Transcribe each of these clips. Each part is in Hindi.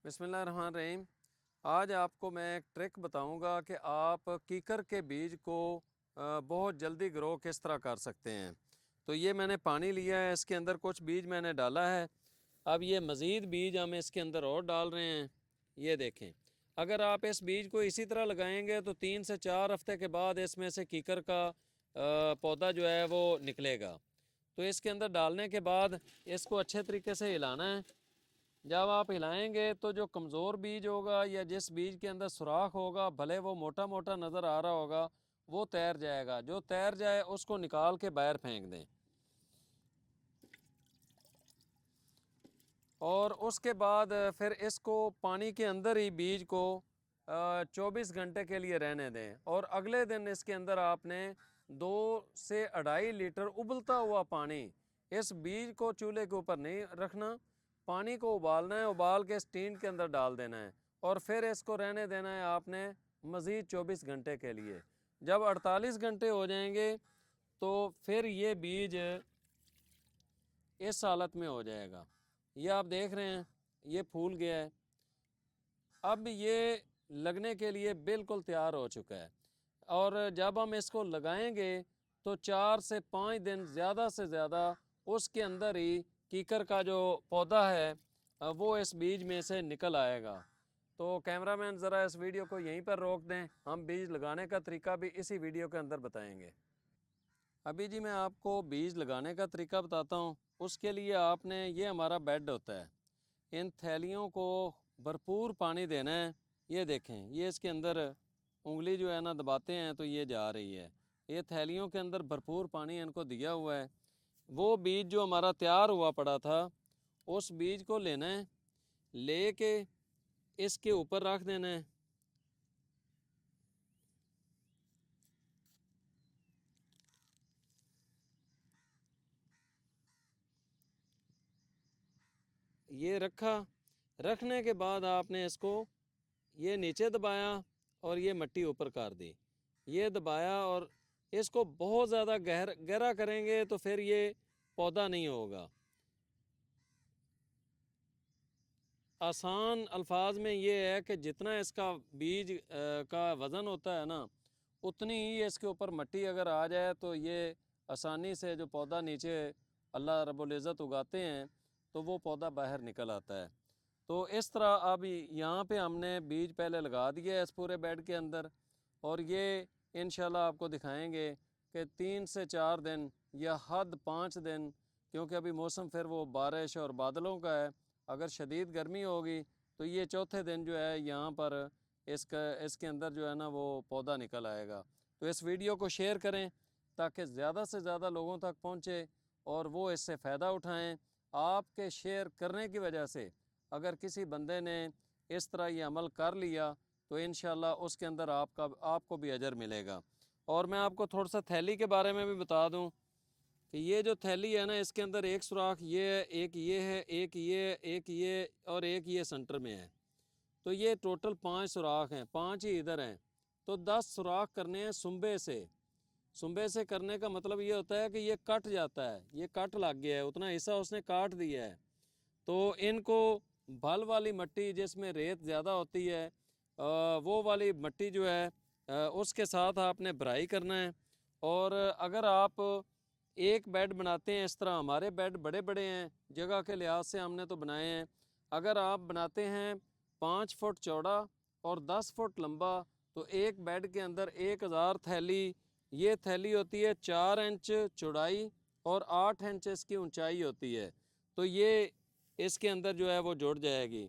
बिस्मिल्लाहिर्रहमानिर्रहीम। आज आपको मैं एक ट्रिक बताऊंगा कि आप कीकर के बीज को बहुत जल्दी ग्रो किस तरह कर सकते हैं। तो ये मैंने पानी लिया है, इसके अंदर कुछ बीज मैंने डाला है। अब ये मज़ीद बीज हम इसके अंदर और डाल रहे हैं। ये देखें, अगर आप इस बीज को इसी तरह लगाएंगे तो 3 से 4 हफ्ते के बाद इसमें से कीकर का पौधा जो है वो निकलेगा। तो इसके अंदर डालने के बाद इसको अच्छे तरीके से हिलाना है। जब आप हिलाएंगे तो जो कमज़ोर बीज होगा या जिस बीज के अंदर सुराख होगा, भले वो मोटा मोटा नज़र आ रहा होगा, वो तैर जाएगा। जो तैर जाए उसको निकाल के बाहर फेंक दें। और उसके बाद फिर इसको पानी के अंदर ही बीज को 24 घंटे के लिए रहने दें। और अगले दिन इसके अंदर आपने 2 से 2.5 लीटर उबलता हुआ पानी, इस बीज को चूल्हे के ऊपर नहीं रखना, पानी को उबालना है, उबाल के स्टीन के अंदर डाल देना है और फिर इसको रहने देना है आपने मज़ीद 24 घंटे के लिए। जब 48 घंटे हो जाएंगे तो फिर ये बीज इस हालत में हो जाएगा। ये आप देख रहे हैं, ये फूल गया है। अब ये लगने के लिए बिल्कुल तैयार हो चुका है। और जब हम इसको लगाएंगे तो 4 से 5 दिन ज़्यादा से ज़्यादा उसके अंदर ही कीकर का जो पौधा है वो इस बीज में से निकल आएगा। तो कैमरामैन ज़रा इस वीडियो को यहीं पर रोक दें, हम बीज लगाने का तरीका भी इसी वीडियो के अंदर बताएंगे। अभी जी मैं आपको बीज लगाने का तरीका बताता हूँ। उसके लिए आपने, ये हमारा बेड होता है, इन थैलियों को भरपूर पानी देना है। ये देखें, ये इसके अंदर उंगली जो है ना दबाते हैं तो ये जा रही है। ये थैलियों के अंदर भरपूर पानी इनको दिया हुआ है। वो बीज जो हमारा तैयार हुआ पड़ा था, उस बीज को लेना है, ले के इसके ऊपर रख देना है। ये रखा, रखने के बाद आपने इसको ये नीचे दबाया और ये मिट्टी ऊपर कर दी। ये दबाया और इसको बहुत ज़्यादा गहरा करेंगे तो फिर ये पौधा नहीं होगा। आसान अल्फाज में ये है कि जितना इसका बीज का वज़न होता है ना, उतनी ही इसके ऊपर मिट्टी अगर आ जाए तो ये आसानी से जो पौधा नीचे अल्लाह रब्बुल इज़्ज़त उगाते हैं तो वो पौधा बाहर निकल आता है। तो इस तरह अब यहाँ पे हमने बीज पहले लगा दिया है इस पूरे बेड के अंदर। और ये इंशाल्लाह आपको दिखाएंगे कि 3 से 4 दिन या हद 5 दिन, क्योंकि अभी मौसम फिर वो बारिश और बादलों का है। अगर शदीद गर्मी होगी तो ये चौथे दिन जो है यहाँ पर इसके अंदर जो है ना वो पौधा निकल आएगा। तो इस वीडियो को शेयर करें ताकि ज़्यादा से ज़्यादा लोगों तक पहुँचे और वो इससे फ़ायदा उठाएँ। आपके शेयर करने की वजह से अगर किसी बंदे ने इस तरह ये अमल कर लिया तो इंशाल्लाह उसके अंदर आपको भी अजर मिलेगा। और मैं आपको थोड़ा सा थैली के बारे में भी बता दूं कि ये जो थैली है ना, इसके अंदर एक सुराख ये है, एक ये है, एक ये और एक ये सेंटर में है। तो ये टोटल 5 सुराख हैं, 5 ही इधर हैं। तो 10 सुराख करने हैं सुंबे से। सुंबे से करने का मतलब ये होता है कि ये कट जाता है, ये कट लग गया है, उतना हिस्सा उसने काट दिया है। तो इनको भल वाली मिट्टी जिसमें रेत ज़्यादा होती है, वो वाली मिट्टी जो है उसके साथ आपने भराई करना है। और अगर आप एक बेड बनाते हैं, इस तरह हमारे बेड बड़े बड़े हैं, जगह के लिहाज से हमने तो बनाए हैं। अगर आप बनाते हैं 5 फुट चौड़ा और 10 फुट लंबा तो एक बेड के अंदर 1000 थैली, ये थैली होती है 4 इंच चौड़ाई और 8 इंच इसकी ऊंचाई होती है। तो ये इसके अंदर जो है वो जुड़ जाएगी।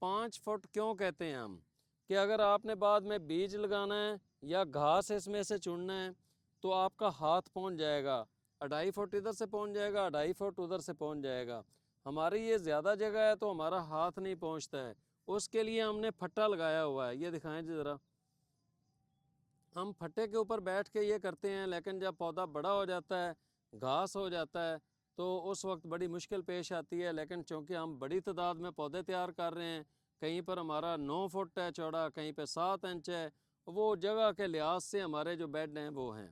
5 फुट क्यों कहते हैं हम, कि अगर आपने बाद में बीज लगाना है या घास इसमें से चुनना है तो आपका हाथ पहुंच जाएगा। 2.5 फुट इधर से पहुंच जाएगा, 2.5 फुट उधर से पहुंच जाएगा। हमारी ये ज़्यादा जगह है तो हमारा हाथ नहीं पहुंचता है। उसके लिए हमने फट्टा लगाया हुआ है, ये दिखाएं जी ज़रा। हम फट्टे के ऊपर बैठ के ये करते हैं, लेकिन जब पौधा बड़ा हो जाता है, घास हो जाता है, तो उस वक्त बड़ी मुश्किल पेश आती है। लेकिन चूँकि हम बड़ी तादाद में पौधे तैयार कर रहे हैं, कहीं पर हमारा 9 फुट है चौड़ा, कहीं पे 7 इंच है, वो जगह के लिहाज से हमारे जो बेड हैं वो हैं।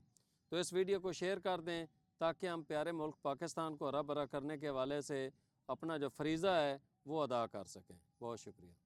तो इस वीडियो को शेयर कर दें ताकि हम प्यारे मुल्क पाकिस्तान को हरा भरा करने के हवाले से अपना जो फरीज़ा है वो अदा कर सकें। बहुत शुक्रिया।